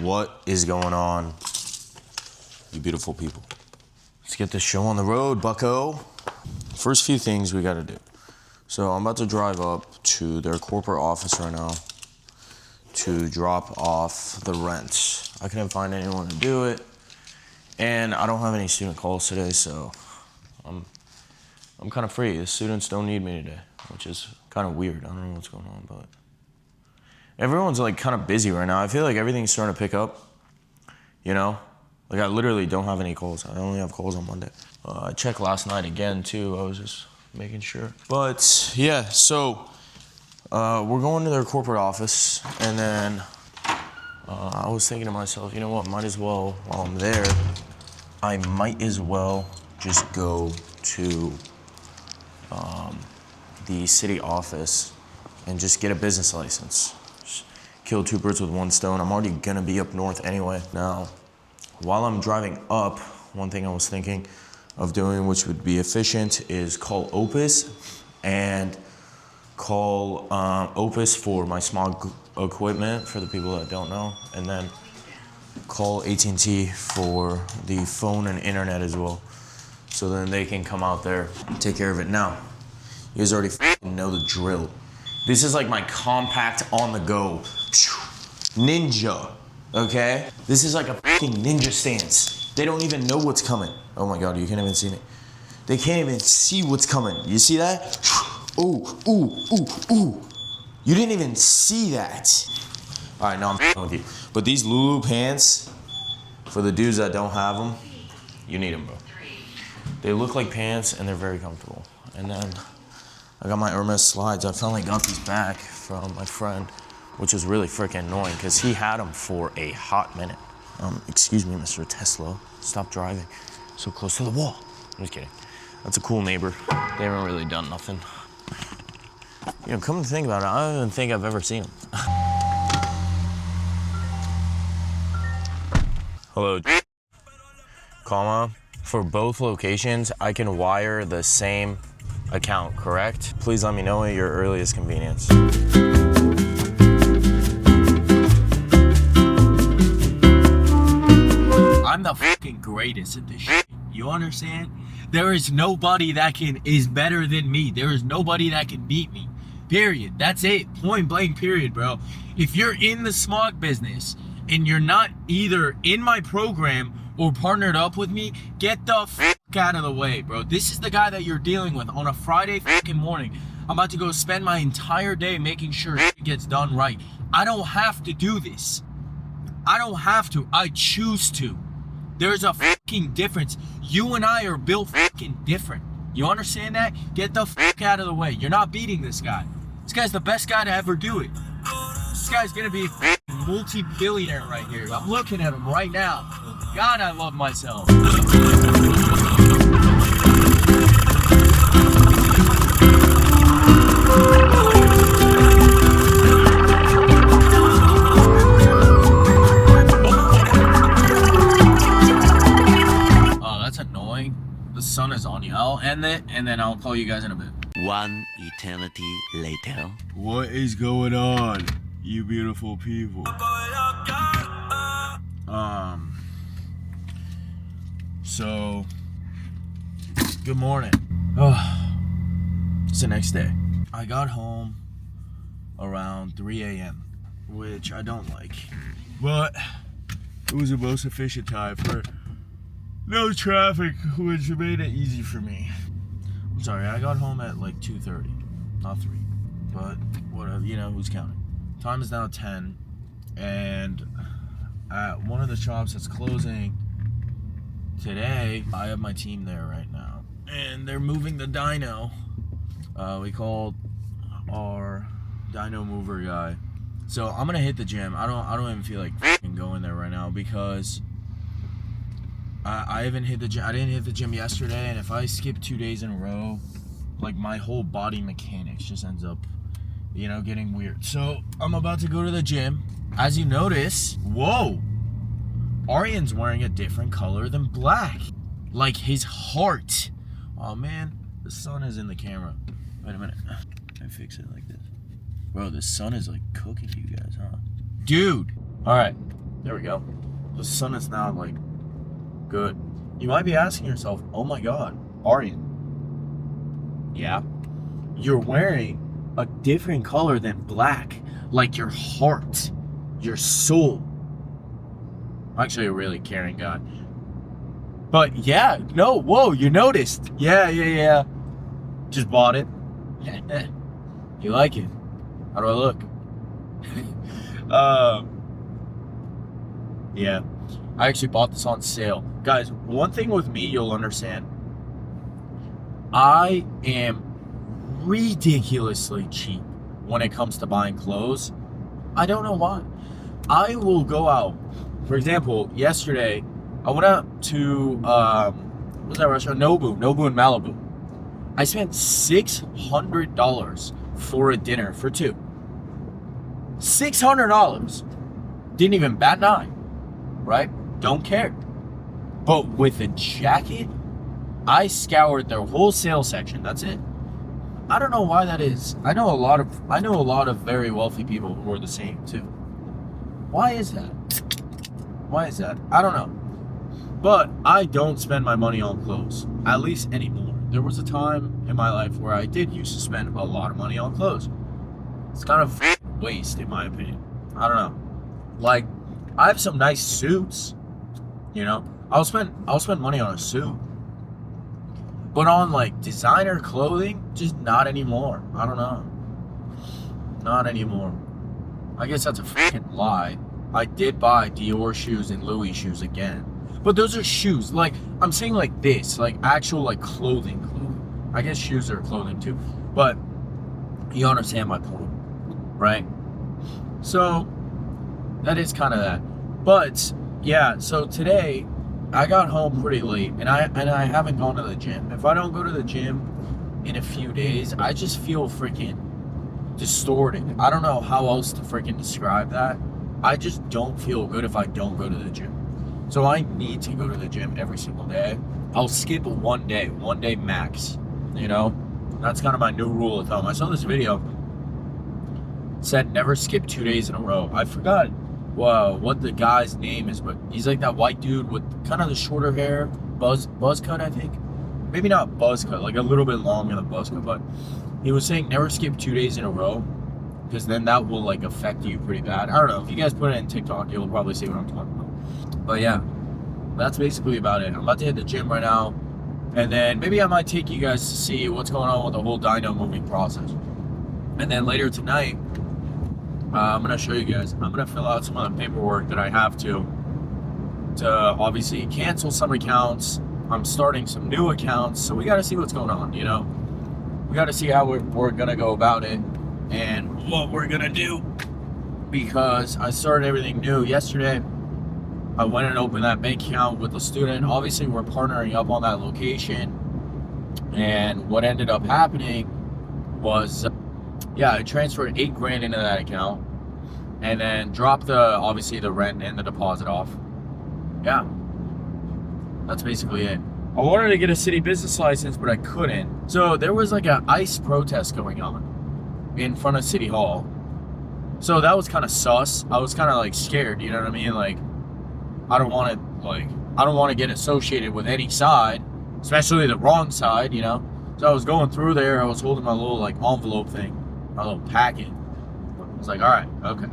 What is going on, you beautiful people? Let's get this show on the road, bucko. First few things we gotta do. So I'm about to drive up to their corporate office right now to drop off the rent. I couldn't find anyone to do it, and I don't have any student calls today, so I'm kind of free. The students don't need me today, which is kind of weird. I don't know what's going on, but everyone's like kind of busy right now. I feel like everything's starting to pick up, you know? Like I literally don't have any calls. I only have calls on Monday. I checked last night again too. I was just making sure. But yeah, so we're going to their corporate office, and then I was thinking to myself, you know what, might as well, while I'm there, I might as well just go to the city office and just get a business license. Just kill two birds with one stone. I'm already gonna be up north anyway. Now, while I'm driving up, one thing I was thinking of doing, which would be efficient, is call Opus and call Opus for my smog equipment, for the people that don't know, and then call AT&T for the phone and internet as well. So then they can come out there and take care of it. Now, you guys already know the drill. This is like my compact on the go ninja, okay? This is like a ninja stance. They don't even know what's coming. Oh my God, you can't even see me. They can't even see what's coming. You see that? Ooh, ooh, ooh, ooh. You didn't even see that. All right, now I'm with you. But these Lulu pants, for the dudes that don't have them, you need them, bro. They look like pants and they're very comfortable. And then I got my Hermes slides. I finally got these back from my friend, which is really freaking annoying because he had them for a hot minute. Excuse me, Mr. Tesla, stop driving so close to the wall. I'm just kidding. That's a cool neighbor. They haven't really done nothing. You know, come to think about it, I don't even think I've ever seen them. Hello, comma. For both locations, I can wire the same account, correct? Please let me know at your earliest convenience. I'm the fucking greatest at this shit. You understand? There is nobody that is better than me. There is nobody that can beat me. Period. That's it. Point blank period, bro. If you're in the smog business and you're not either in my program or partnered up with me, get the fuck out of the way, bro. This is the guy that you're dealing with on a Friday fucking morning. I'm about to go spend my entire day making sure shit gets done right. I don't have to do this. I don't have to. I choose to. There's a fucking difference. You and I are built fucking different. You understand that? Get the fuck out of the way. You're not beating this guy. This guy's the best guy to ever do it. This guy's gonna be a multi-billionaire right here. I'm looking at him right now. God, I love myself. Oh, that's annoying. The sun is on you. I'll end it, and then I'll call you guys in a bit. One eternity later. What is going on, you beautiful people? So, good morning. It's the next day. I got home around 3 a.m., which I don't like. But it was the most efficient time for no traffic, which made it easy for me. I'm sorry, I got home at like 2:30, not 3. But whatever, you know, who's counting? Time is now 10, and at one of the shops that's closing today, I have my team there right now, and they're moving the dyno. We called our dyno mover guy. So I'm gonna hit the gym. I don't even feel like going there right now because I haven't hit the gym. I didn't hit the gym yesterday, and if I skip 2 days in a row, like my whole body mechanics just ends up, you know, getting weird. So I'm about to go to the gym. As you notice, whoa, Aryan's wearing a different color than black, like his heart. Oh man, the sun is in the camera. Wait a minute, can I fix it like this? Bro, the sun is like cooking you guys, huh? Dude, all right, There we go. The sun is now like good. You might be asking yourself, oh my god, Aryan. Yeah. You're wearing a different color than black. Like your heart, your soul. I'm actually a really caring guy. But yeah, no, whoa, you noticed. Yeah. Just bought it. You like it? How do I look? Yeah. I actually bought this on sale. Guys, one thing with me you'll understand. I am ridiculously cheap when it comes to buying clothes. I don't know why. I will go out. For example, yesterday I went out to what's that restaurant? Nobu in Malibu. I spent $600 for a dinner for two. $600. Didn't even bat an eye. Right? Don't care. But with a jacket, I scoured their whole sales section. That's it. I don't know why that is. I know a lot of very wealthy people who are the same too. Why is that? I don't know. But I don't spend my money on clothes, at least anymore. There was a time in my life where I did used to spend a lot of money on clothes. It's kind of waste, in my opinion. I don't know. Like, I have some nice suits, you know. I'll spend money on a suit. But on like designer clothing, just not anymore. I don't know. Not anymore. I guess that's a freaking lie. I did buy Dior shoes and Louis shoes again. But those are shoes. Like, I'm saying like this, like actual like clothing. I guess shoes are clothing too. But you understand my point, right? So that is kind of that. But yeah, so today I got home pretty late and I haven't gone to the gym. If I don't go to the gym in a few days, I just feel freaking distorted. I don't know how else to freaking describe that. I just don't feel good if I don't go to the gym. So I need to go to the gym every single day. I'll skip one day max, you know? That's kind of my new rule of thumb. I saw this video, said never skip 2 days in a row. I forgot what the guy's name is, but he's like that white dude with kind of the shorter hair, buzz cut, I think. Maybe not buzz cut, like a little bit longer than buzz cut, but he was saying never skip 2 days in a row, because then that will like affect you pretty bad. I don't know. If you guys put it in TikTok, you'll probably see what I'm talking about. But yeah, that's basically about it. I'm about to hit the gym right now, and then maybe I might take you guys to see what's going on with the whole dyno moving process. And then later tonight, I'm going to show you guys. I'm going to fill out some of the paperwork that I have to obviously cancel some accounts. I'm starting some new accounts, so we got to see what's going on, you know? We got to see how we're going to go about it and what we're going to do, because I started everything new yesterday. I went and opened that bank account with a student. Obviously, we're partnering up on that location, and what ended up happening was I transferred $8,000 into that account and then dropped obviously the rent and the deposit off. Yeah, that's basically it. I wanted to get a city business license, but I couldn't. So there was like an ICE protest going on in front of City Hall. So that was kind of sus. I was kind of like scared, you know what I mean? Like, I don't want to get associated with any side, especially the wrong side, you know? So I was going through there. I was holding my little like envelope thing, my little packet. I was like, all right, okay.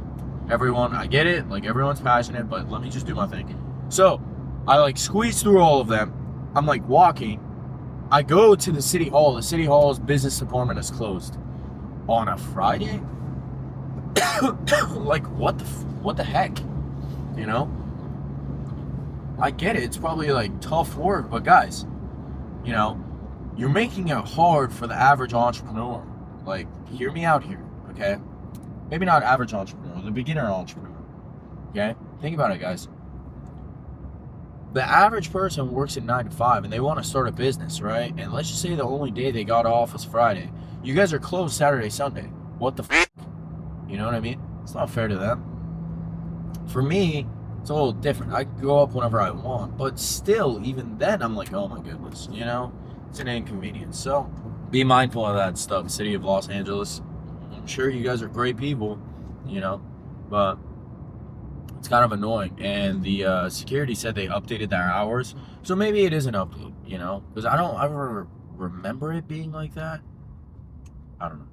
Everyone, I get it. Like, everyone's passionate, but let me just do my thing. So I like squeezed through all of them. I'm like walking. I go to the city hall. The city hall's business department is closed on a Friday. Like, what the heck, you know? I get it. It's probably like tough work, but guys, you know, you're making it hard for the average entrepreneur. Like, hear me out here, okay? Maybe not average entrepreneur, the beginner entrepreneur, okay? Think about it, guys. The average person works at 9 to 5 and they want to start a business, right? And let's just say the only day they got off is Friday. You guys are closed Saturday, Sunday. What the f***? You know what I mean? It's not fair to them. For me, it's a little different. I can go up whenever I want, but still, even then, I'm like, oh my goodness, you know? It's an inconvenience. So be mindful of that stuff, city of Los Angeles. I'm sure you guys are great people, you know, but It's kind of annoying. And the security said they updated their hours, so maybe it is an update, you know? Because I don't ever remember it being like that. I don't know.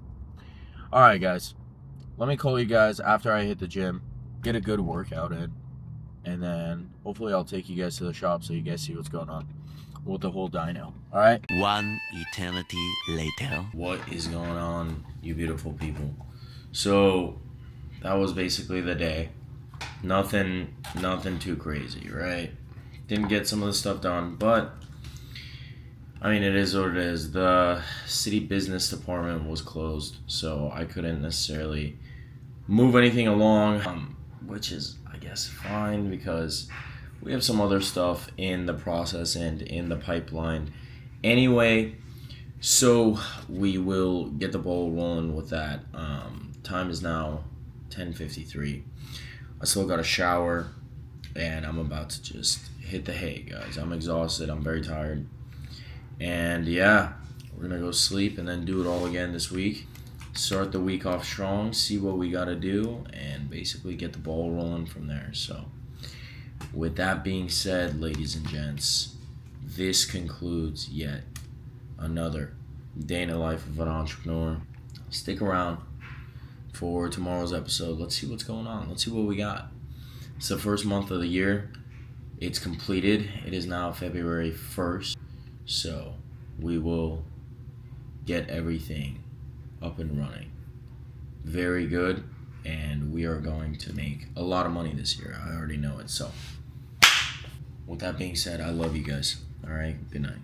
All right, guys. Let me call you guys after I hit the gym, get a good workout in, and then hopefully I'll take you guys to the shop so you guys see what's going on with the whole dyno. All right? One eternity later. What is going on, you beautiful people? So that was basically the day. Nothing too crazy, right? Didn't get some of the stuff done, but I mean, it is what it is. The city business department was closed, so I couldn't necessarily move anything along, which is, I guess, fine because we have some other stuff in the process and in the pipeline anyway, so we will get the ball rolling with that. Time is now 10:53. I still got a shower, and I'm about to just hit the hay, guys. I'm exhausted. I'm very tired. And yeah, we're going to go sleep and then do it all again this week. Start the week off strong, see what we got to do, and basically get the ball rolling from there. So with that being said, ladies and gents, this concludes yet another day in the life of an entrepreneur. Stick around for tomorrow's episode. Let's see what's going on. Let's see what we got. It's the first month of the year. It's completed. It is now February 1st. So we will get everything up and running. Very good. And we are going to make a lot of money this year. I already know it. So with that being said, I love you guys. All right. Good night.